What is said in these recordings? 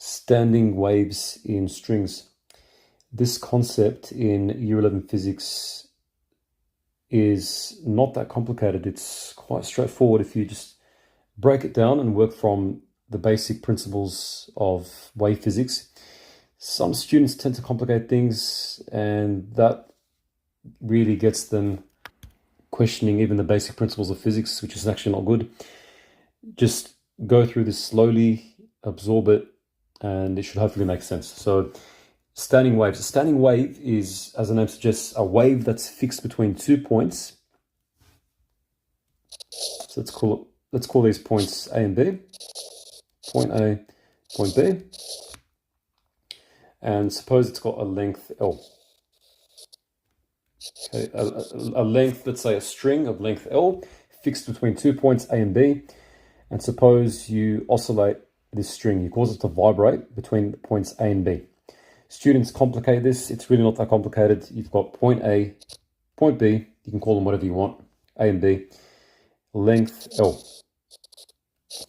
standing waves in strings. This concept in Year 11 physics is not that complicated. It's quite straightforward if you just break it down and work from the basic principles of wave physics. Some students tend to complicate things, and that really gets them questioning even the basic principles of physics, which is actually not good. Just go through this slowly, absorb it, and it should hopefully make sense. So standing waves. A standing wave is, as the name suggests, a wave that's fixed between 2 points. So let's call these points A and B. Point A, point B. And suppose it's got a length L. Okay, a length, let's say a string of length L, fixed between 2 points A and B. And suppose you oscillate this string, you cause it to vibrate between points A and B. Students complicate this. It's really not that complicated. You've got point A, point B, you can call them whatever you want, A and B, length L.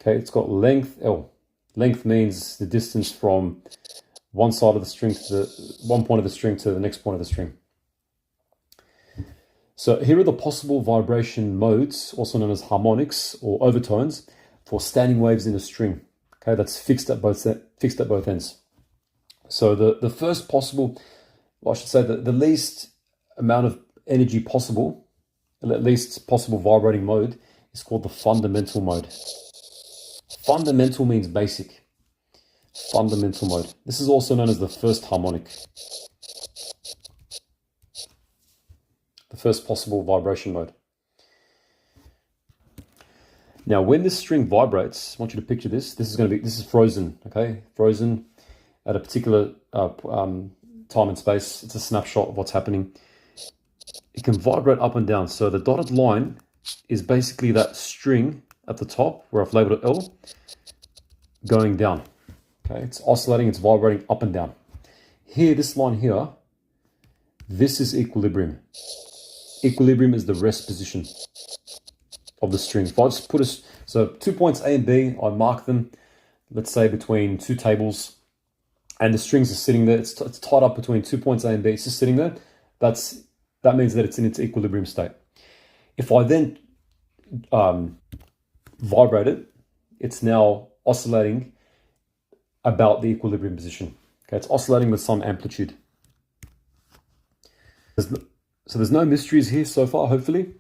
Okay, it's got length L. Length means the distance from one side of the string to one point of the string to the next point of the string. So here are the possible vibration modes, also known as harmonics or overtones, for standing waves in a string. Okay, that's fixed at both ends. So the first possible, well, I should say the least amount of energy possible, at least possible vibrating mode, is called the fundamental mode. Fundamental means basic. Fundamental mode. This is also known as the first harmonic. The first possible vibration mode. Now, when this string vibrates, I want you to picture this. This is frozen, okay? Frozen at a particular time and space. It's a snapshot of what's happening. It can vibrate up and down. So the dotted line is basically that string at the top, where I've labeled it L, going down. Okay, it's oscillating, it's vibrating up and down. Here, this line here, this is equilibrium. Equilibrium is the rest position of the string. If I just put so 2 points A and B, I mark them, let's say between two tables, and the strings are sitting there. It's tied up between 2 points A and B. It's just sitting there. That means that it's in its equilibrium state. If I then vibrate it, it's now oscillating about the equilibrium position. Okay, it's oscillating with some amplitude. So there's no mysteries here so far, hopefully.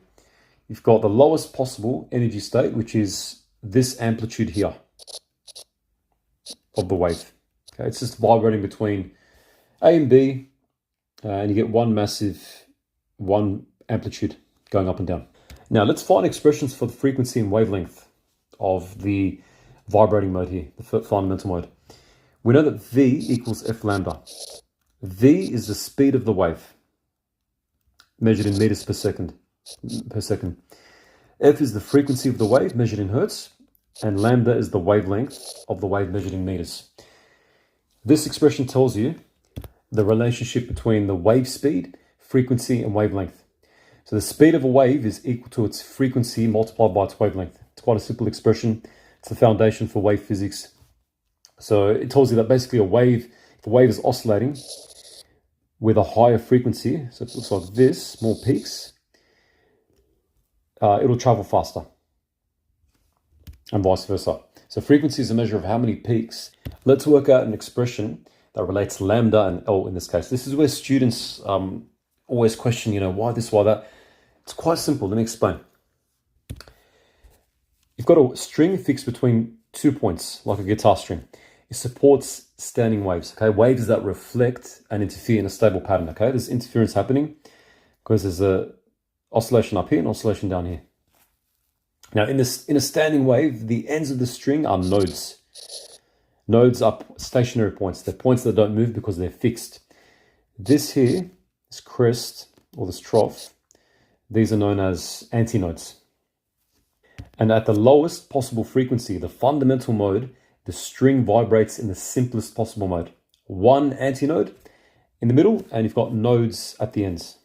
You've got the lowest possible energy state, which is this amplitude here of the wave. Okay, it's just vibrating between A and B, and you get one amplitude going up and down. Now let's find expressions for the frequency and wavelength of the vibrating mode here, the fundamental mode. We know that V equals F lambda. V is the speed of the wave, measured in meters per second. F is the frequency of the wave, measured in hertz, and lambda is the wavelength of the wave, measured in meters. This expression tells you the relationship between the wave speed, frequency, and wavelength. So the speed of a wave is equal to its frequency multiplied by its wavelength. It's quite a simple expression. It's the foundation for wave physics. So it tells you that basically if a wave is oscillating with a higher frequency, so it looks like this, more peaks, it'll travel faster, and vice versa. So frequency is a measure of how many peaks. Let's work out an expression that relates lambda and L in this case. This is where students always question, why this, why that. It's quite simple. Let me explain. You've got a string fixed between 2 points, like a guitar string. It supports standing waves, okay? Waves that reflect and interfere in a stable pattern, okay? There's interference happening because there's a oscillation up here and oscillation down here. Now, in a standing wave, the ends of the string are nodes. Nodes are stationary points. They're points that don't move because they're fixed. This here, this crest or this trough, these are known as antinodes. And at the lowest possible frequency, the fundamental mode, the string vibrates in the simplest possible mode. One antinode in the middle, and you've got nodes at the ends.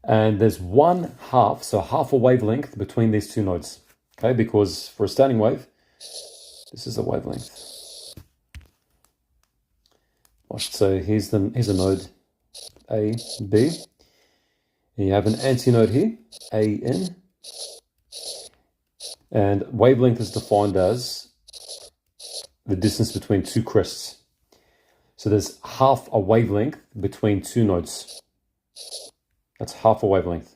And there's so half a wavelength between these two nodes. Okay, because for a standing wave, this is a wavelength. I should say here's a node A, B. And you have an antinode here, AN. And wavelength is defined as the distance between two crests. So there's half a wavelength between two nodes. That's half a wavelength.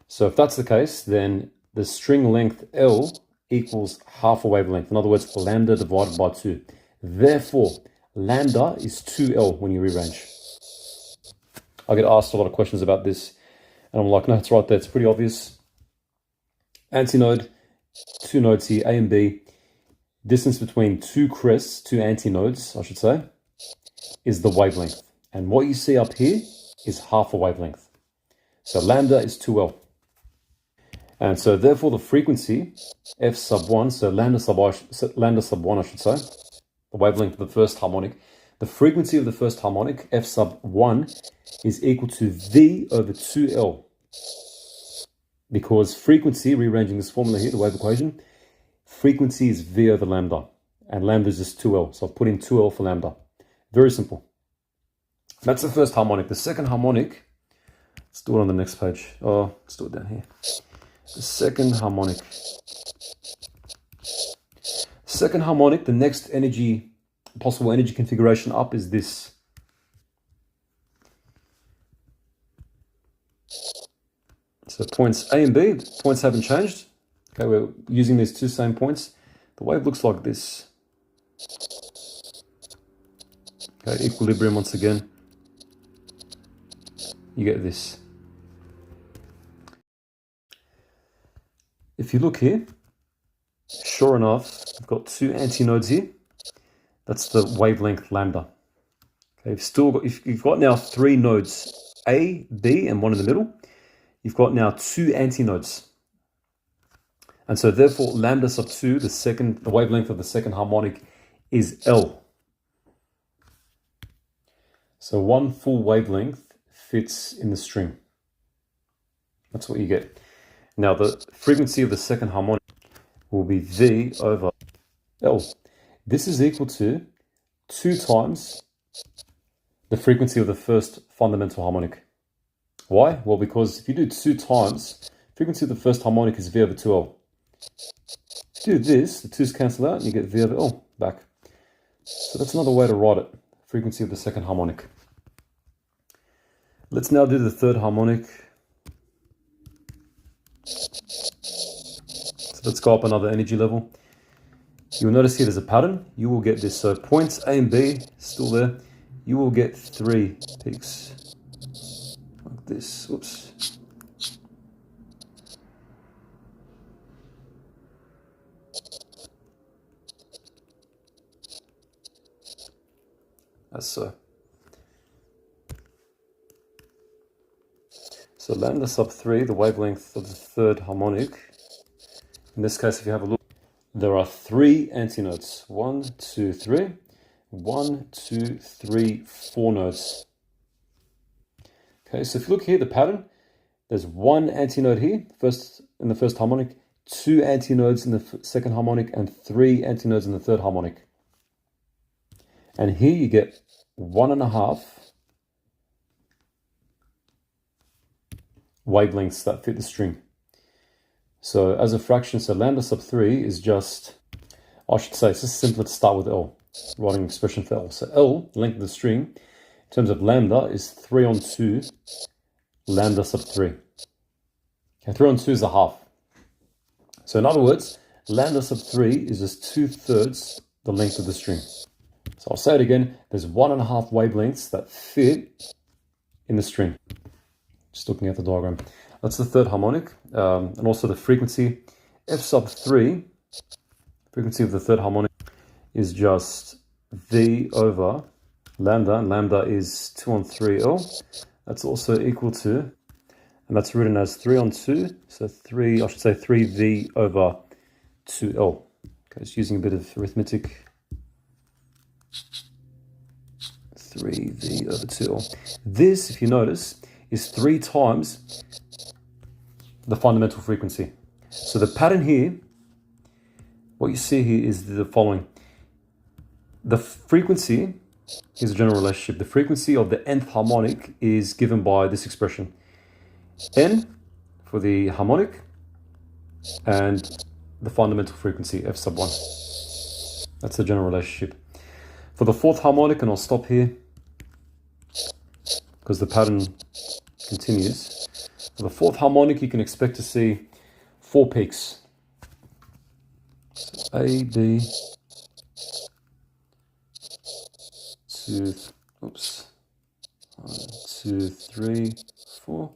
So if that's the case, then the string length L equals half a wavelength. In other words, lambda divided by 2. Therefore, lambda is 2L when you rearrange. I get asked a lot of questions about this, and I'm like, no, it's right there. It's pretty obvious. Antinode, two nodes here, A and B. Distance between two crests, two antinodes, I should say, is the wavelength. And what you see up here is half a wavelength. So lambda is 2L. And so therefore the frequency, F sub 1, so lambda sub 1, I should say, the wavelength of the first harmonic, the frequency of the first harmonic, F sub 1, is equal to V over 2L. Because frequency, rearranging this formula here, the wave equation, frequency is V over lambda. And lambda is just 2L. So I've put in 2L for lambda. Very simple. That's the first harmonic. The second harmonic, let's do it on the next page. Oh, let's do it down here. The second harmonic. Second harmonic, the next possible energy configuration up is this. So points A and B, the points haven't changed. Okay, we're using these two same points. The wave looks like this. Okay, equilibrium once again. You get this. If you look here, sure enough, I've got two antinodes here. That's the wavelength lambda. Okay, you've got now three nodes, A, B, and one in the middle. You've got now two antinodes. And so therefore lambda sub 2, the wavelength of the second harmonic, is L. So one full wavelength fits in the string. That's what you get. Now the frequency of the second harmonic will be V over L. This is equal to 2 times the frequency of the first fundamental harmonic. Why? Well, because if you do 2 times, frequency of the first harmonic is V over 2L. If you do this, the 2's cancel out and you get V over L back. So that's another way to write it, frequency of the second harmonic. Let's now do the third harmonic. So let's go up another energy level. You'll notice here there's a pattern. You will get this. So points A and B still there. You will get 3 peaks like this. Oops. As so. So lambda sub 3, the wavelength of the third harmonic. In this case, if you have a look, there are 3 antinodes. 1, 2, 3. 1, 2, 3, 4 nodes. Okay, so if you look here, the pattern, there's 1 antinode here, in the first harmonic, 2 antinodes in the second harmonic, and 3 antinodes in the third harmonic. And here you get 1.5 wavelengths that fit the string. So as a fraction, so lambda sub 3 is just, I should say, it's just simpler to start with L, writing an expression for L. So L, length of the string, in terms of lambda, is 3 on 2 lambda sub 3. Okay, 3 on 2 is a half. So in other words, lambda sub 3 is just 2/3 the length of the string. So I'll say it again, there's 1.5 wavelengths that fit in the string. Just looking at the diagram. That's the third harmonic, and also the frequency. F sub 3, frequency of the third harmonic, is just V over lambda, and lambda is 2 on 3L. That's also equal to, and that's written as 3 on 2, so 3V over 2L. Okay, just using a bit of arithmetic. 3V over 2L. This, if you notice, is 3 times the fundamental frequency. So the pattern here, what you see here is the following. The frequency Here's a general relationship. The frequency of the nth harmonic is given by this expression. N for the harmonic and the fundamental frequency, f sub 1. That's the general relationship. For the fourth harmonic, and I'll stop here because the pattern continues. For the fourth harmonic, you can expect to see 4 peaks. So A, B, 2, oops, 1, 2, 3, 4.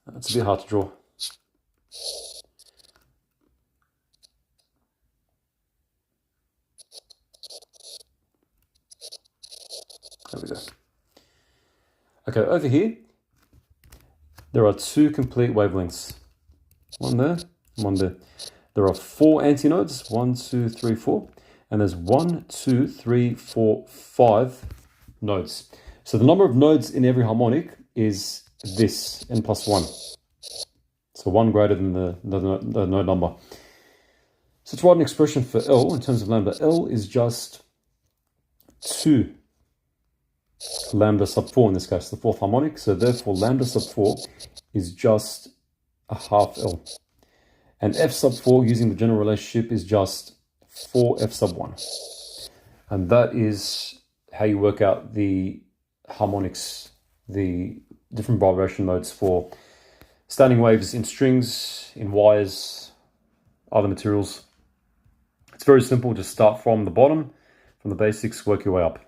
That's a bit hard to draw. There we go. Okay, over here, there are 2 complete wavelengths. One there, one there. There are 4 antinodes, 1, 2, 3, 4. And there's 1, 2, 3, 4, 5 nodes. So the number of nodes in every harmonic is this, n plus 1. So 1 greater than the node number. So to write an expression for L in terms of lambda, L is just 2 lambda sub 4 in this case, the fourth harmonic. So therefore lambda sub 4 is just a half L. And f sub 4, using the general relationship, is just 4f sub 1. And that is how you work out the harmonics, the different vibration modes for standing waves in strings, in wires, other materials. It's very simple. Just start from the bottom, from the basics, work your way up.